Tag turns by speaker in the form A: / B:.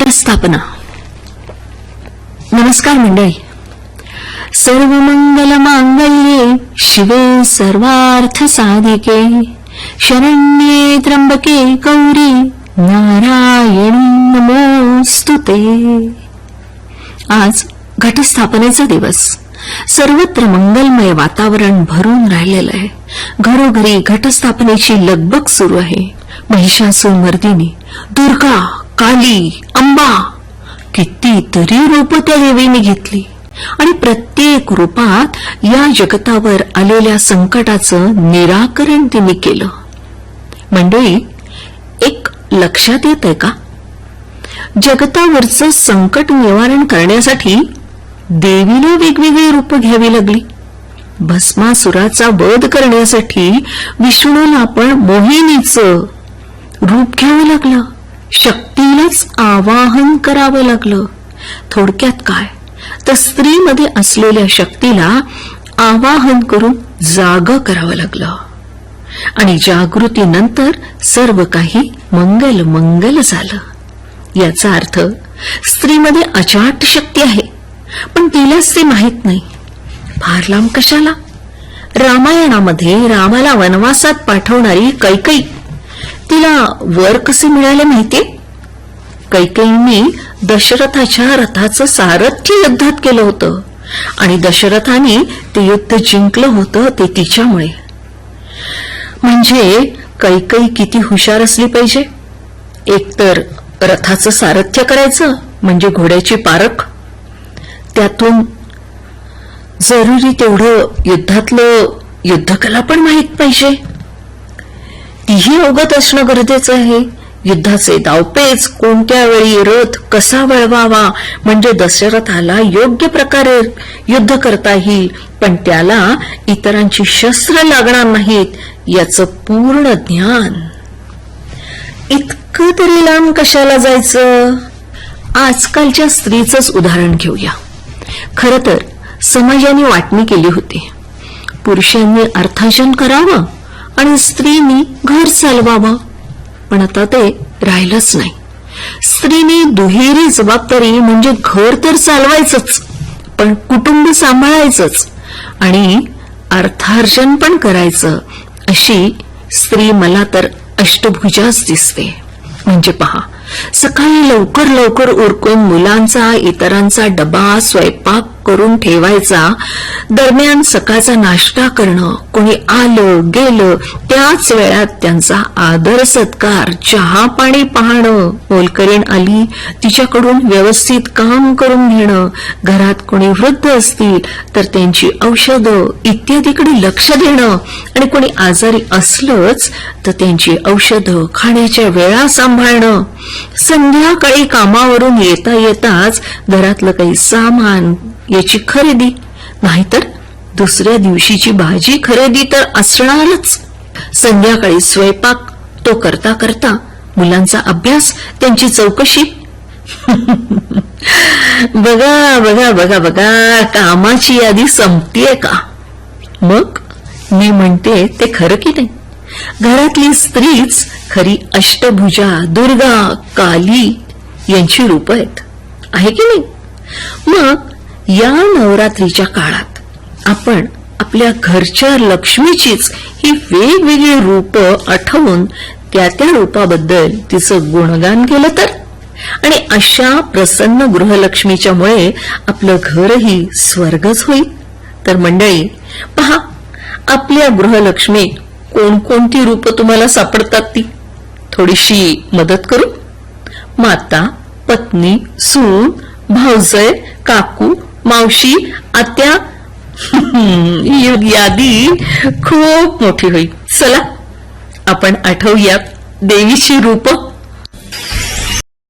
A: घटस्थापना. नमस्कार मंडळी. सर्व मंगल मांगल्ये शिवे सर्वार्थ साधिके शरण्ये त्र्यंबके गौरी नारायणी नमोस्तुते. आज घटस्थापनेचा दिवस. सर्वत्र मंगलमय वातावरण भरून राहिलेलं आहे. घरोघरी घटस्थापनेची लगबग सुरू आहे. महिषासुरमर्दिनी, दुर्गा, काली, अंबा, कितीतरी रूप त्या देवीने घेतली आणि प्रत्येक रूपात या जगतावर आलेल्या संकटाचं निराकरण तिने केलं. मंडळी, एक लक्षात येतंय का? जगतावरचं संकट निवारण करण्यासाठी देवीला वेगवेगळी रूप घ्यावी लागली. भस्मासुराचा वध करण्यासाठी विष्णूला पण मोहिनीचं रूप घ्यावं लागलं. शक्तीलाच आवाहन करावं लागलं. थोडक्यात काय, तर स्त्रीमध्ये असलेल्या शक्तीला आवाहन करून जाग करावं लागलं आणि जागृतीनंतर सर्व काही मंगल मंगल झालं. याचा अर्थ स्त्रीमध्ये अचाट शक्ती आहे, पण तिलाच ते माहित नाही. फार लांब कशाला, रामायणामध्ये रामाला वनवासात पाठवणारी कैकेयी, तिला वर कसे मिळाले माहितीये? कैकेयीने दशरथाच्या रथाचं सारथ्य युद्धात केलं होतं आणि दशरथाने ते युद्ध जिंकलं होतं ते तिच्यामुळे. म्हणजे कैकेयी किती हुशार असली पाहिजे. एकतर रथाचं सारथ्य करायचं म्हणजे घोड्याची पारख, त्यातून जरुरी तेवढं युद्धातलं युद्धकला पण माहित पाहिजे. तीही अवगत असणं गरजेचं आहे. युद्धाचे दावपेच, कोणत्या वेळी रथ कसा वळवावा म्हणजे दशरथाला योग्य प्रकारे युद्ध करता येईल, पण त्याला इतरांची शस्त्र लागणार नाहीत याचं पूर्ण ज्ञान. इतकं तरी लांब कशाला जायचं? आजकालच्या स्त्रीचंच उदाहरण घेऊया. खरं तर समाजाने वाटणी केली होती. पुरुषांनी अर्थार्जन करावं आणि स्त्रीनी घर चालवावं, पण आता ते राहिलंच नाही. स्त्रीने दुहेरी जबाबदारी म्हणजे घर तर चालवायचंच, पण कुटुंब सांभाळायचंच आणि अर्थार्जन पण करायचं. अशी स्त्री मला तर अष्टभुजाच दिसते. म्हणजे पहा, सकाळी लवकर लवकर उरकून मुलांचा इतरांचा डबा स्वयंपाक करून ठेवायचा, दरम्यान सकाळचा नाश्ता करणं, कोणी आलं गेलं त्याच वेळात त्यांचा आदर सत्कार, चहा पाणी पाहणं, मोलकरीण आली तिच्याकडून व्यवस्थित काम करून घेणं, घरात कोणी वृद्ध असतील तर त्यांची औषधं इत्यादीकडे लक्ष देणं आणि कोणी आजारी असलंच तर त्यांची औषधं, खाण्याच्या वेळा सांभाळणं, संध्याकाळी कामावरून येता येताच घरातलं काही सामान याची खरेदी, नाहीतर दुसऱ्या दिवशीची भाजी खरेदी तर असणारच. संध्याकाळी स्वयंपाक तो करता करता मुलांचा अभ्यास, त्यांची चौकशी. बघा बघा बघा बघा, कामाची यादी संपतीये का? मग मी म्हणते ते खरं की नाही? घरातली स्त्रीच खरी अष्टभुजा, दुर्गा, काली यांची रूप आहेत, आहे की नाही? मग या नवरात्रीच्या काळात आपण आपल्या घरच्या लक्ष्मीचीच ही वेगवेगळी रूप आठवून त्या त्या रूपाबद्दल तिचं गुणगान केलं तर, आणि अशा प्रसन्न गृहलक्ष्मीच्या मुळे आपलं घरही स्वर्गच होईल. तर मंडळी पहा, आपल्या गृहलक्ष्मीत कोणकोणती रूप तुम्हाला सापडतात ती थोडीशी मदत करू. माता, पत्नी, सून, भाऊजय, काकू, मावशी, आत्या, यादी खूप मोठी होईल. चला आपण आठवूयात देवीची रूप.